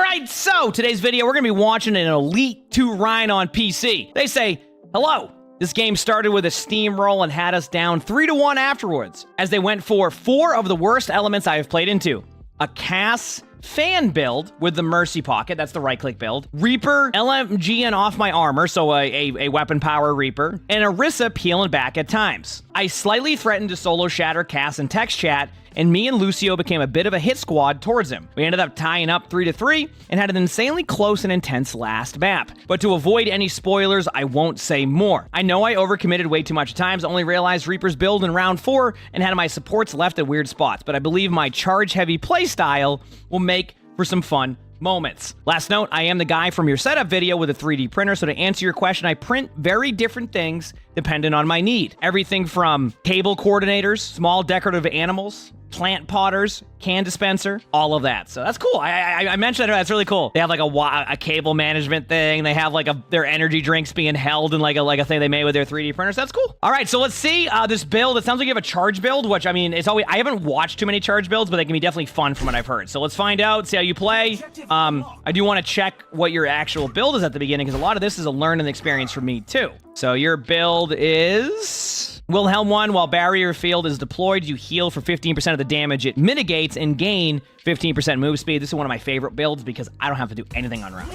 right, so today's video, we're going to be watching an Elite 2 Rein on PC. They say, hello. This game started with a steamroll and had us down 3-1 afterwards, as they went for 4 of the worst elements I have played into. A Cass fan build with the Mercy Pocket, that's the right-click build. Reaper LMGing off my armor, so a weapon power Reaper. And Orisa peeling back at times. I slightly threatened to solo shatter Cass in text chat, and me and Lucio became a bit of a hit squad towards him. We ended up tying up 3-3 and had an insanely close and intense last map. But to avoid any spoilers, I won't say more. I know I overcommitted way too much at times, only realized Reaper's build in round 4 and had my supports left at weird spots, but I believe my charge-heavy playstyle will make for some fun moments. Last note, I am the guy from your setup video with a 3D printer, so to answer your question, I print very different things dependent on my need. Everything from cable coordinators, small decorative animals, plant potters, can dispenser, all of that. So that's cool. I mentioned that. That's really cool. They have like a cable management thing. They have like their energy drinks being held in like a thing they made with their 3D printers. That's cool. All right, so let's see this build. It sounds like you have a charge build, which I mean, it's always, I haven't watched too many charge builds, but they can be definitely fun from what I've heard. So let's find out, see how you play. I do want to check what your actual build is at the beginning, because a lot of this is a learning experience for me too. So your build is Wilhelm 1. While barrier field is deployed, you heal for 15% of the damage it mitigates and gain 15% move speed. This is one of my favorite builds because I don't have to do anything on round.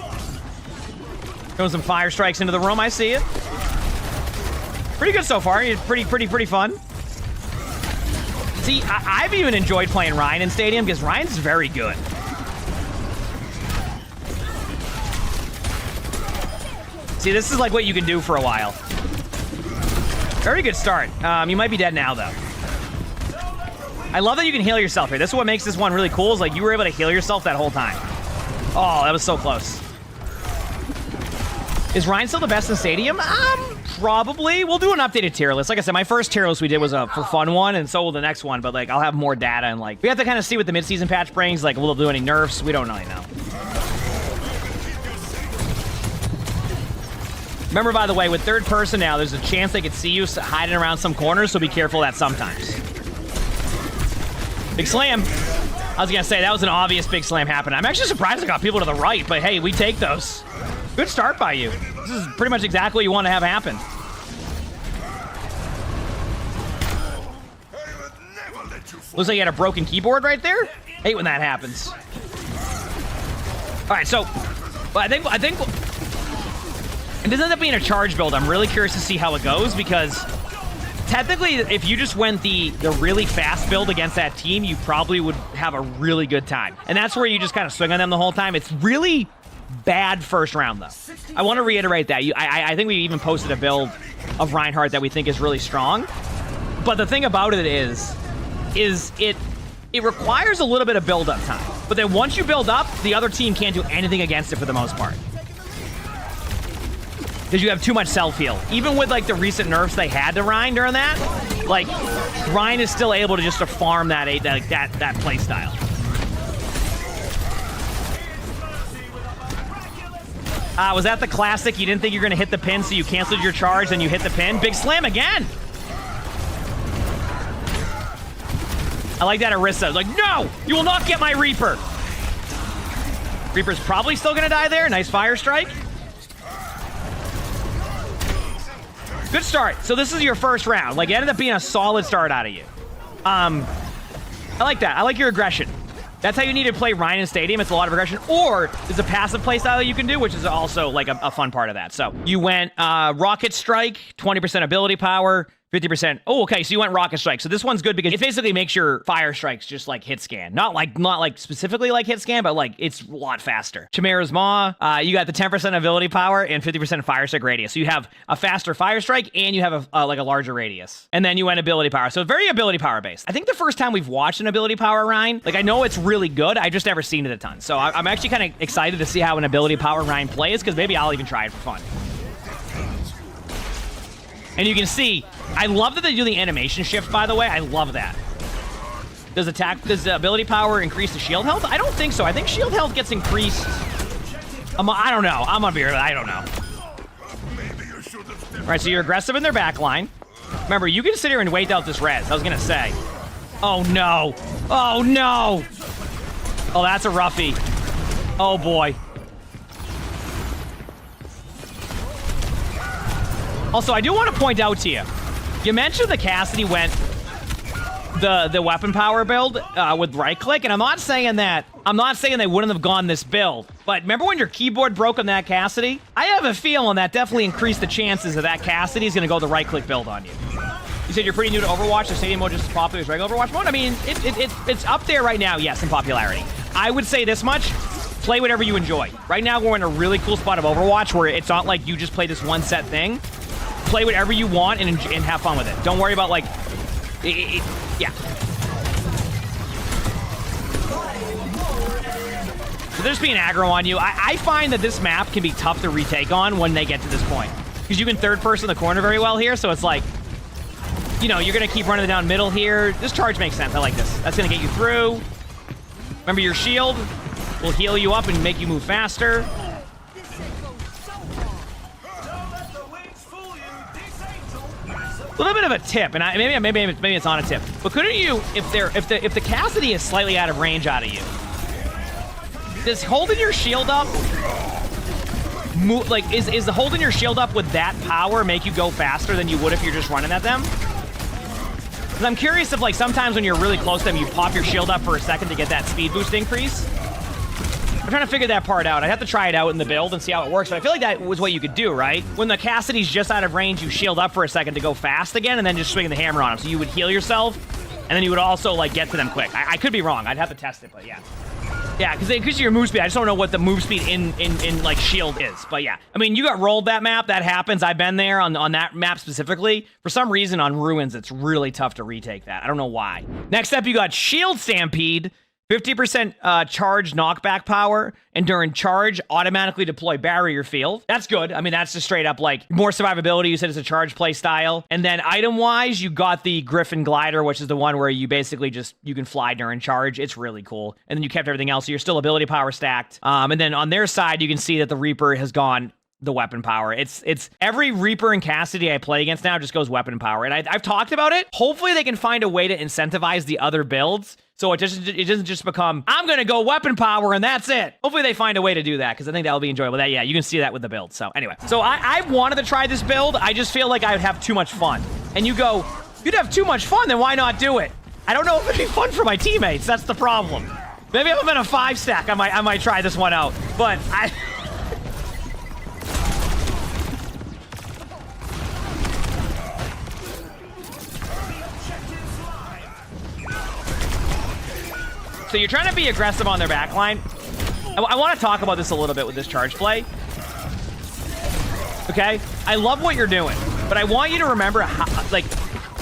Throwing some fire strikes into the room. I see it. Pretty good so far. It's pretty fun. See, I've even enjoyed playing Rein in Stadium because Rein's very good. See, this is like what you can do for a while. Very good start. You might be dead now, though. I love that you can heal yourself here. This is what makes this one really cool, is like you were able to heal yourself that whole time. Oh, that was so close. Is Rein still the best in Stadium? Probably. We'll do an updated tier list. Like I said, my first tier list we did was a for fun one, and so will the next one, but like I'll have more data, and like we have to kind of see what the mid-season patch brings. Like, will it do any nerfs? We don't really know. Remember, by the way, with third person now, there's a chance they could see you hiding around some corners, so be careful of that sometimes. Big slam. I was going to say, that was an obvious big slam happening. I'm actually surprised I got people to the right, but hey, we take those. Good start by you. This is pretty much exactly what you want to have happen. Looks like you had a broken keyboard right there. Hate when that happens. All right, so I think it doesn't end up being a charge build. I'm really curious to see how it goes, because technically, if you just went the really fast build against that team, you probably would have a really good time. And that's where you just kind of swing on them the whole time. It's really bad first round, though. I want to reiterate that. I think we even posted a build of Reinhardt that we think is really strong. But the thing about it is it requires a little bit of build-up time. But then once you build up, the other team can't do anything against it for the most part, because you have too much self-heal. Even with like the recent nerfs they had to Rein during that, like Rein is still able to just to farm that play style. Was that the classic? You didn't think you were gonna hit the pin, so you canceled your charge, and you hit the pin. Big slam again. I like that Orisa. Like, no, you will not get my Reaper. Reaper's probably still gonna die there. Nice fire strike. Good start. So this is your first round. Like, it ended up being a solid start out of you. I like that. I like your aggression. That's how you need to play Rein in Stadium. It's a lot of aggression. Or there's a passive playstyle that you can do, which is also like a fun part of that. So you went Rocket Strike, 20% ability power, 50%. Oh, okay, so you went Rocket Strike. So this one's good because it basically makes your fire strikes just like hit scan. Not like specifically like hit scan, but like it's a lot faster. Chimera's Maw, you got the 10% ability power and 50% fire strike radius. So you have a faster fire strike and you have like a larger radius. And then you went ability power. So very ability power based. I think the first time we've watched an ability power Rein, like I know it's really good. I've just never seen it a ton. So I'm actually kind of excited to see how an ability power Rein plays, because maybe I'll even try it for fun. And you can see, I love that they do the animation shift, by the way. I love that. Does the ability power increase the shield health? I don't think so. I think shield health gets increased. I don't know. I'm gonna be real. I don't know. All right, so you're aggressive in their back line. Remember, you can sit here and wait out this res. I was gonna say. Oh no. Oh no. Oh, that's a roughie. Oh, boy. Also, I do want to point out to you, you mentioned the Cassidy went the weapon power build with right click, and I'm not saying they wouldn't have gone this build, but remember when your keyboard broke on that Cassidy? I have a feeling that definitely increased the chances that Cassidy is going to go the right click build on you. You said you're pretty new to Overwatch, so Stadium mode just as popular as regular Overwatch mode? I mean, it's up there right now, yes, in popularity. I would say this much, play whatever you enjoy. Right now, we're in a really cool spot of Overwatch where it's not like you just play this one set thing. Play whatever you want and have fun with it. Don't worry about, like, yeah. So they're just being aggro on you. I find that this map can be tough to retake on when they get to this point. Because you can third person the corner very well here, so it's like, you know, you're going to keep running down middle here. This charge makes sense. I like this. That's going to get you through. Remember, your shield will heal you up and make you move faster. A little bit of a tip, and maybe it's not a tip, but couldn't you, if the Cassidy is slightly out of range out of you, does holding your shield up move, like is the holding your shield up with that power make you go faster than you would if you're just running at them? Because I'm curious if, like, sometimes when you're really close to them, you pop your shield up for a second to get that speed boost increase. I'm trying to figure that part out. I'd have to try it out in the build and see how it works, but I feel like that was what you could do, right? When the Cassidy's just out of range, you shield up for a second to go fast again, and then just swing the hammer on him. So you would heal yourself, and then you would also, like, get to them quick. I could be wrong. I'd have to test it, but yeah. Yeah, because your move speed, I just don't know what the move speed in like, shield is. But yeah, I mean, you got rolled that map. That happens. I've been there on that map specifically. For some reason, on Ruins, it's really tough to retake that. I don't know why. Next up, you got Shield Stampede. 50% charge knockback power, and during charge, automatically deploy barrier field. That's good. I mean, that's just straight up, like, more survivability. You said it's a charge play style. And then item-wise, you got the Griffin Glider, which is the one where you basically just, you can fly during charge. It's really cool. And then you kept everything else, so you're still ability power stacked. And then on their side, you can see that the Reaper has gone the weapon power. It's every Reaper and Cassidy I play against now just goes weapon power. And I've talked about it. Hopefully they can find a way to incentivize the other builds so it doesn't just become, I'm going to go weapon power and that's it. Hopefully they find a way to do that, because I think that'll be enjoyable. Yeah, you can see that with the build. So anyway, so I wanted to try this build. I just feel like I would have too much fun. And you go, you'd have too much fun, then why not do it? I don't know if it'd be fun for my teammates. That's the problem. Maybe if I'm in a 5-stack, I might try this one out. But so you're trying to be aggressive on their backline. I want to talk about this a little bit with this charge play. Okay? I love what you're doing, but I want you to remember how, like,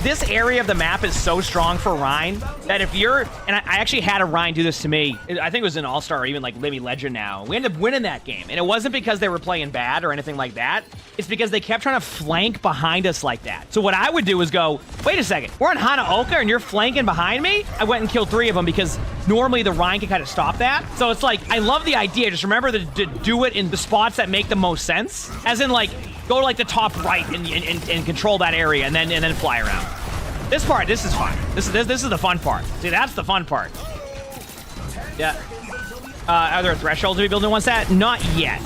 this area of the map is so strong for Rein that if you're, and I actually had a Rein do this to me. I think it was an All-Star or even like maybe Legend now. We ended up winning that game, and it wasn't because they were playing bad or anything like that. It's because they kept trying to flank behind us like that. So what I would do is go, wait a second, we're in Hanaoka and you're flanking behind me? I went and killed 3 of them because normally the Rein can kind of stop that. So it's like, I love the idea. Just remember to do it in the spots that make the most sense. As in, like, go to like the top right and control that area and then fly around. This is fun. This is the fun part. See, that's the fun part. Yeah. Are there thresholds to be building one set? Not yet.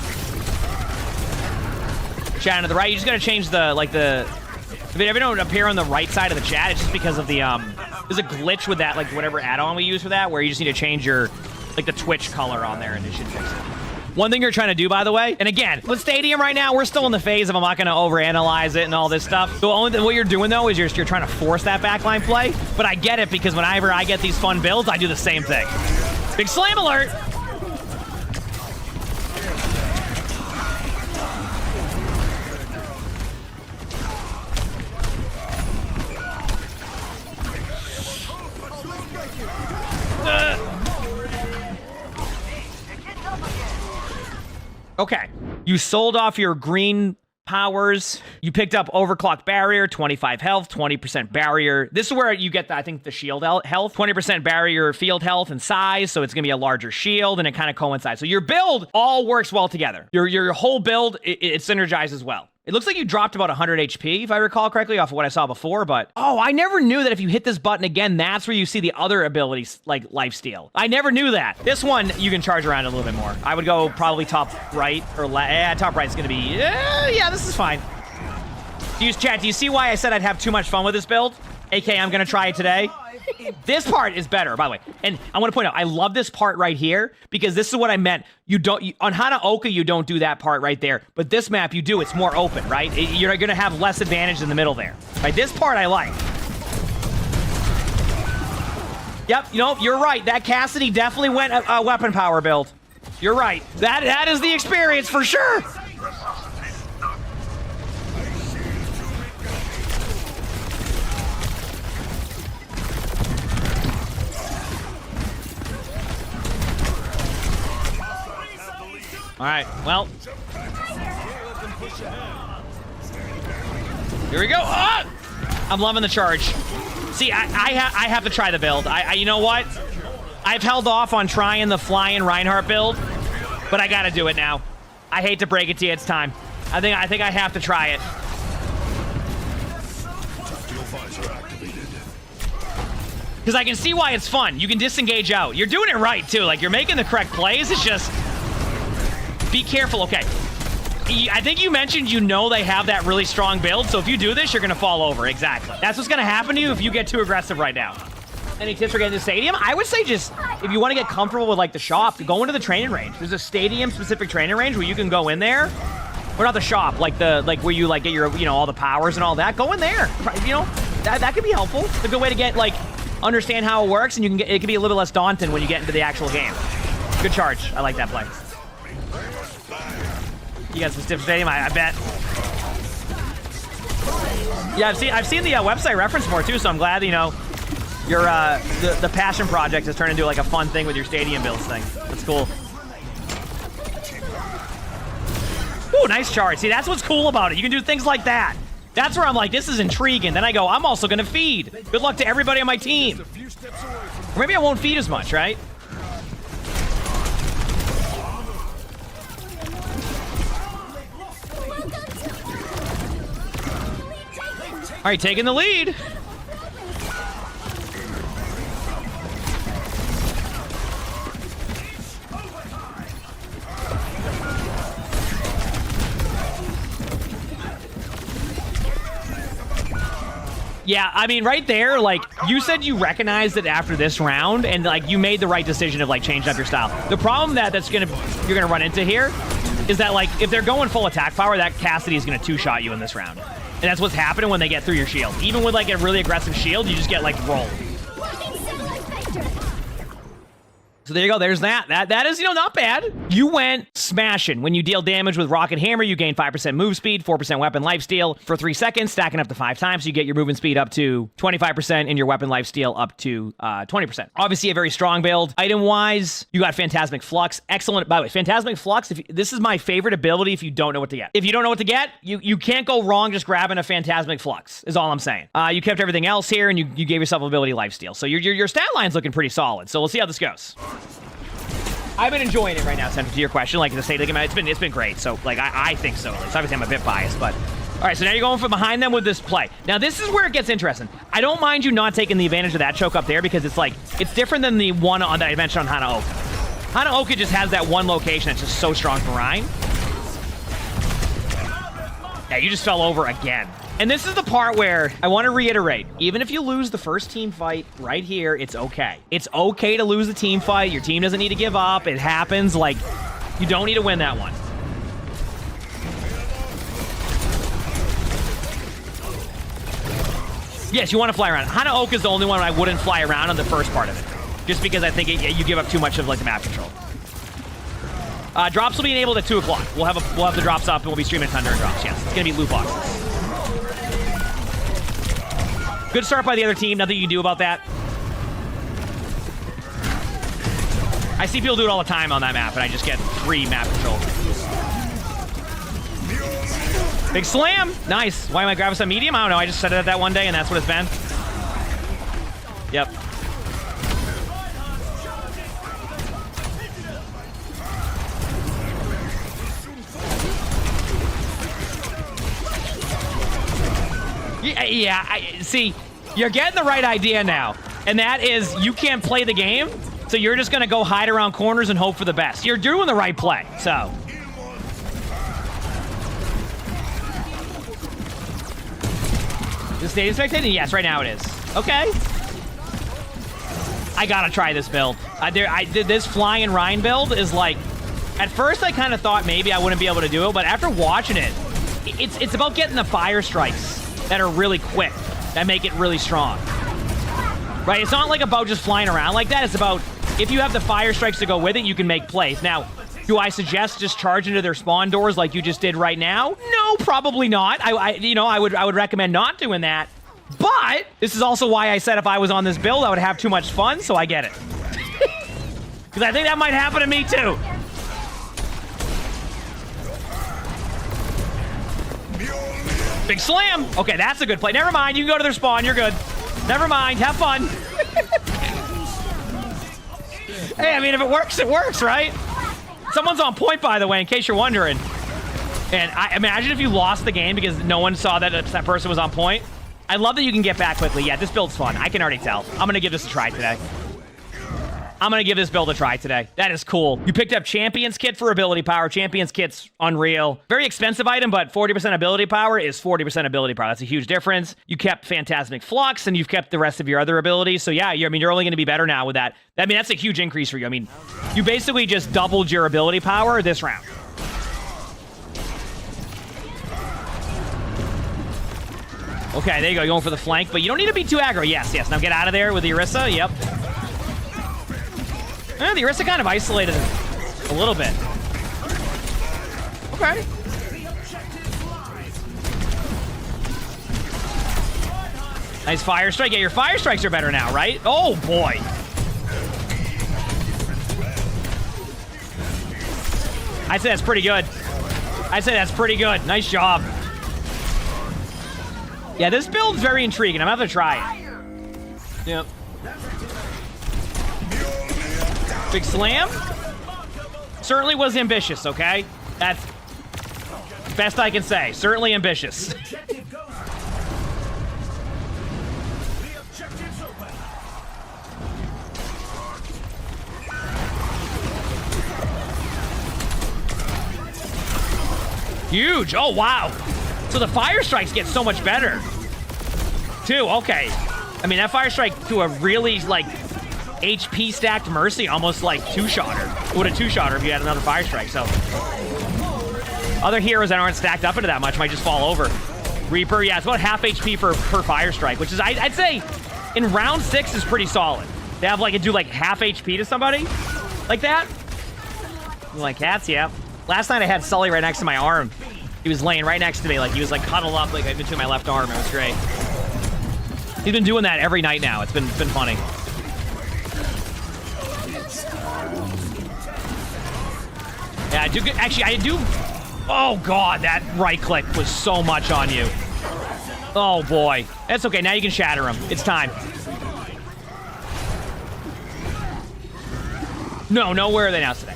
Chat to the right. You just gotta change the, like, if they ever don't appear on the right side of the chat, it's just because of the, there's a glitch with that, like, whatever add-on we use for that, where you just need to change your, like, the Twitch color on there, and it should fix it. One thing you're trying to do, by the way, and again, with Stadium right now, we're still in the phase of I'm not going to overanalyze it and all this stuff. The only thing, what you're doing, though, is you're trying to force that backline play, but I get it, because whenever I get these fun builds, I do the same thing. Big slam alert! Okay, you sold off your green powers. You picked up overclock barrier, 25 health, 20% barrier. This is where you get, I think, the shield health, 20% barrier field health and size, so it's gonna be a larger shield, and it kind of coincides. So your build all works well together. Your whole build, it synergizes well. It looks like you dropped about 100 HP, if I recall correctly, off of what I saw before, but... Oh, I never knew that if you hit this button again, that's where you see the other abilities, like lifesteal. I never knew that. This one, you can charge around a little bit more. I would go probably top right or left. Yeah, top right is going to be... yeah, this is fine. Chat, do you see why I said I'd have too much fun with this build? AK, I'm going to try it today. This part is better, by the way. And I want to point out, I love this part right here because this is what I meant. On Hanaoka, you don't do that part right there. But this map, you do. It's more open, right? You're going to have less advantage in the middle there. Right? This part I like. Yep, you know, you're right. That Cassidy definitely went a weapon power build. You're right. That is the experience for sure. All right, well. Here we go. Oh! I'm loving the charge. See, I have to try the build. You know what? I've held off on trying the flying Reinhardt build, but I got to do it now. I hate to break it to you, it's time. I think I have to try it. Because I can see why it's fun. You can disengage out. You're doing it right, too. Like, you're making the correct plays. It's just... Be careful, okay. I think you mentioned they have that really strong build, so if you do this, you're going to fall over. Exactly. That's what's going to happen to you if you get too aggressive right now. Any tips for getting to the stadium? I would say just, if you want to get comfortable with, like, the shop, go into the training range. There's a stadium-specific training range where you can go in there. Or not the shop, like where you, like, get your, all the powers and all that. Go in there. That could be helpful. It's a good way to get, like, understand how it works, and it can be a little less daunting when you get into the actual game. Good charge. I like that play. You got some stiff stadium, I bet. Yeah, I've seen the website reference for it too, so I'm glad your the passion project has turned into like a fun thing with your stadium builds thing. That's cool. Ooh, nice charge. See, that's what's cool about it. You can do things like that. That's where I'm like, this is intriguing. Then I go, I'm also gonna feed. Good luck to everybody on my team. Or maybe I won't feed as much, right? All right, taking the lead. Yeah, I mean, right there, like, you said you recognized it after this round, and, like, you made the right decision of, like, changing up your style. The problem you're gonna run into here is that, like, if they're going full attack power, that Cassidy is gonna two-shot you in this round. And that's what's happening when they get through your shield. Even with, like, a really aggressive shield, you just get, like, rolled. So there you go. There's that. That is, not bad. You went smashing. When you deal damage with Rocket Hammer, you gain 5% move speed, 4% weapon lifesteal for 3 seconds, stacking up to 5 times. So you get your movement speed up to 25% and your weapon lifesteal up to 20%. Obviously, a very strong build. Item-wise, you got Phantasmic Flux. Excellent. By the way, Phantasmic Flux, this is my favorite ability if you don't know what to get. If you don't know what to get, you can't go wrong just grabbing a Phantasmic Flux, is all I'm saying. You kept everything else here, and you gave yourself ability lifesteal. So your stat line's looking pretty solid. So we'll see how this goes. I've been enjoying it right now, Sent, to your question. Like, the state of the game, it's been great. So, like, I think so, at least. Obviously, I'm a bit biased, but... All right, so now you're going from behind them with this play. Now, this is where it gets interesting. I don't mind you not taking the advantage of that choke up there because it's, like, it's different than the one that I mentioned on Hanaoka. Hanaoka just has that one location that's just so strong for Rein. Yeah, you just fell over again. And this is the part where I want to reiterate, even if you lose the first team fight right here, it's okay. It's okay to lose the team fight. Your team doesn't need to give up. It happens. Like, you don't need to win that one. Yes, you want to fly around. Hanaoka is the only one I wouldn't fly around on the first part of it. Just because I think you give up too much of, like, the map control. Drops will be enabled at 2 o'clock. We'll have the drops up and we'll be streaming Thunder and drops. Yes, it's going to be loot boxes. Good start by the other team. Nothing you can do about that. I see people do it all the time on that map, and I just get free map control. Big slam. Nice. Why am I grabbing some medium? I don't know. I just said it that one day, and that's what it's been. Yep. Yeah, see, you're getting the right idea now. And that is, you can't play the game, so you're just going to go hide around corners and hope for the best. You're doing the right play, so. Is data spectating? Yes, right now it is. Okay. I gotta try this build. This flying Rein build is like, at first I kind of thought maybe I wouldn't be able to do it, but after watching it, it's about getting the fire strikes that are really quick, that make it really strong. Right? It's not like about just flying around like that. It's about, if you have the fire strikes to go with it, you can make plays. Now, do I suggest just charge into their spawn doors like you just did right now? No, probably not. I would recommend not doing that. But this is also why I said if I was on this build, I would have too much fun, so I get it. Because I think that might happen to me too. Big slam. Okay, that's a good play. Never mind, you can go to their spawn, you're good. Never mind, have fun. Hey, I mean, if it works, right? Someone's on point, by the way, in case you're wondering. And I imagine if you lost the game because no one saw that that person was on point. I love that you can get back quickly. Yeah, this build's fun. I can already tell. I'm going to give this a try today. I'm going to give this build a try today. That is cool. You picked up Champion's Kit for ability power. Champion's Kit's unreal. Very expensive item, but 40% ability power is 40% ability power. That's a huge difference. You kept Phantasmic Flux, and you've kept the rest of your other abilities. So yeah, you're only going to be better now with that. I mean, that's a huge increase for you. I mean, you basically just doubled your ability power this round. Okay, there you go. You're going for the flank, but you don't need to be too aggro. Yes, yes. Now get out of there with the Orisa. Yep. The Orisa kind of isolated a little bit. Okay. Nice fire strike. Yeah, your fire strikes are better now, right? Oh, boy. I'd say that's pretty good. I'd say that's pretty good. Nice job. Yeah, this build's very intriguing. I'm gonna have to try it. Yep. Big slam. Certainly was ambitious, okay? That's best I can say. Certainly ambitious. Huge. Oh, wow. So the fire strikes get so much better, too. Okay. I mean, that fire strike to a really, like, HP stacked Mercy, almost like two-shotter. It would have two-shotter if you had another fire strike, so. Other heroes that aren't stacked up into that much might just fall over. Reaper, yeah, it's about half HP per fire strike, which is, I'd say, in round 6 is pretty solid. They have, like, it do, like, half HP to somebody like that. You like cats? Yeah. Last night I had Sully right next to my arm. He was laying right next to me, like he was like cuddled up like between my left arm. It was great. He's been doing that every night now. It's been funny. Yeah, I do. Actually, I do. Oh god, that right click was so much on you. Oh boy, that's okay. Now you can shatter him. It's time. No, where are they now today?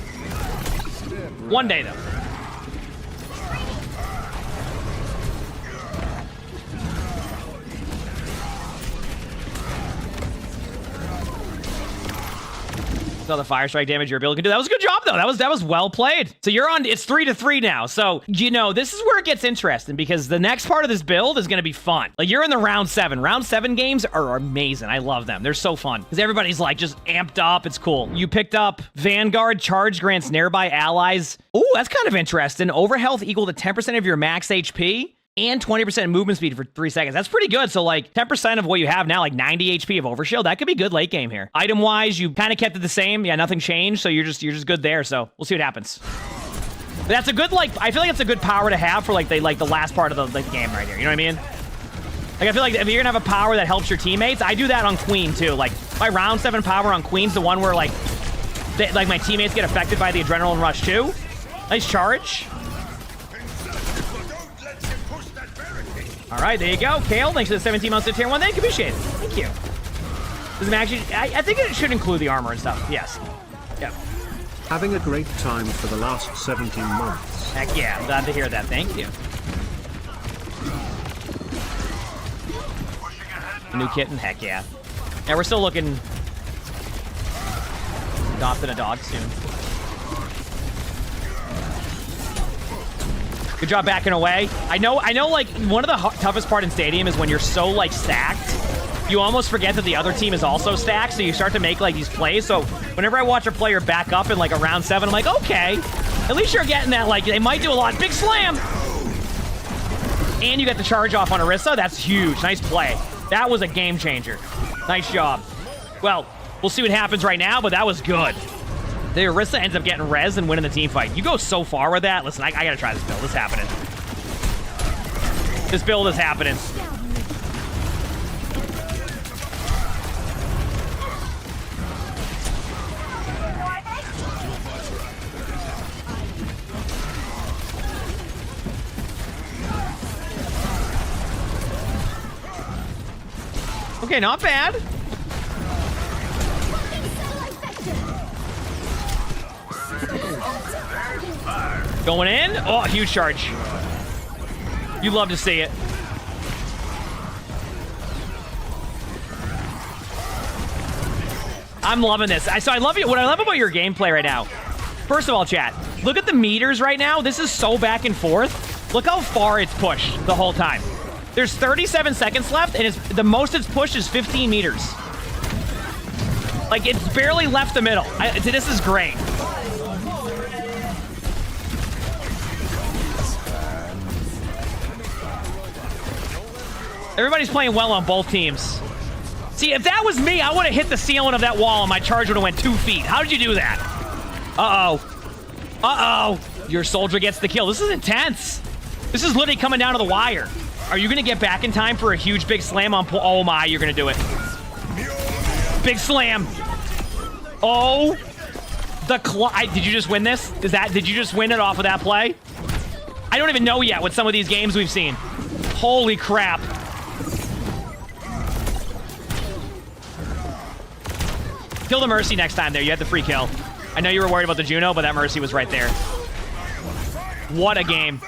One day though. So the fire strike damage your ability can do. That was a good job though. That was well played. So you're on, it's 3-3 now. So, you know, this is where it gets interesting because the next part of this build is going to be fun. Like you're in the round 7. Round 7 games are amazing. I love them. They're so fun because everybody's like just amped up. It's cool. You picked up Vanguard. Charge grants nearby allies. Ooh, that's kind of interesting. Overhealth equal to 10% of your max HP. And 20% movement speed for 3 seconds. That's pretty good. So like 10% of what you have now, like 90 HP of overshield, that could be good late game here. Item wise, you kind of kept it the same. Yeah, nothing changed. So you're just good there. So we'll see what happens. But that's a good, like, I feel like it's a good power to have for like the last part of the game right here. You know what I mean? Like I feel like if you're gonna have a power that helps your teammates, I do that on Queen too. Like my round 7 power on Queen's the one where like my teammates get affected by the adrenaline rush too. Nice charge. All right, there you go. Kale, thanks for the 17 months to tier 1. Thank you, appreciate it. Thank you. Does it actually, I think it should include the armor and stuff. Yes. Yeah. Having a great time for the last 17 months. Heck yeah, I'm glad to hear that. Thank you. A new kitten? Heck yeah. And we're still looking... adopting a dog soon. Good job backing away. I know, like, one of the toughest part in Stadium is when you're so, like, stacked, you almost forget that the other team is also stacked, so you start to make, like, these plays. So whenever I watch a player back up in, like, a round 7, I'm like, okay, at least you're getting that, like, they might do a lot. Big slam! And you get the charge off on Orisa. That's huge. Nice play. That was a game changer. Nice job. Well, we'll see what happens right now, but that was good. The Orisa ends up getting res and winning the team fight. You go so far with that. Listen, I gotta try this build. This is happening. This build is happening. Okay, not bad. Going in. Oh, huge charge. You love to see it. I'm loving this. So I love it. What I love about your gameplay right now. First of all, chat, look at the meters right now. This is so back and forth. Look how far it's pushed the whole time. There's 37 seconds left, and the most it's pushed is 15 meters. Like, it's barely left the middle. This is great. Everybody's playing well on both teams. See, if that was me, I would have hit the ceiling of that wall and my charge would have went 2 feet. How did you do that? Uh-oh. Uh-oh. Your soldier gets the kill. This is intense. This is literally coming down to the wire. Are you going to get back in time for a huge big slam on... Oh, my. You're going to do it. Big slam. Oh. Did you just win this? Did you just win it off of that play? I don't even know yet with some of these games we've seen. Holy crap. Kill the Mercy next time there. You had the free kill. I know you were worried about the Juno, but that Mercy was right there. What a game.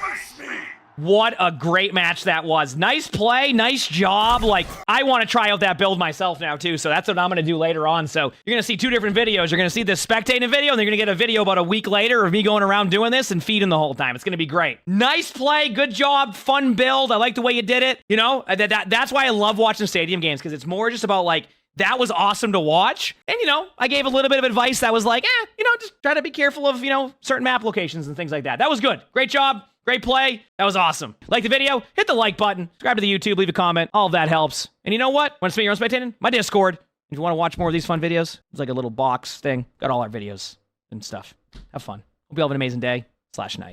What a great match that was. Nice play, nice job. Like, I want to try out that build myself now, too, so that's what I'm going to do later on. So you're going to see 2 different videos. You're going to see this spectating video, and you're going to get a video about a week later of me going around doing this and feeding the whole time. It's going to be great. Nice play, good job, fun build. I like the way you did it. You know, that's why I love watching Stadium games, because it's more just about, like, that was awesome to watch. And, you know, I gave a little bit of advice that was like, you know, just try to be careful of, you know, certain map locations and things like that. That was good. Great job. Great play. That was awesome. Like the video, hit the like button, subscribe to the YouTube, leave a comment. All of that helps. And you know what? Want to spend your own spectating? My Discord. If you want to watch more of these fun videos, it's like a little box thing. Got all our videos and stuff. Have fun. Hope you all have an amazing day/night.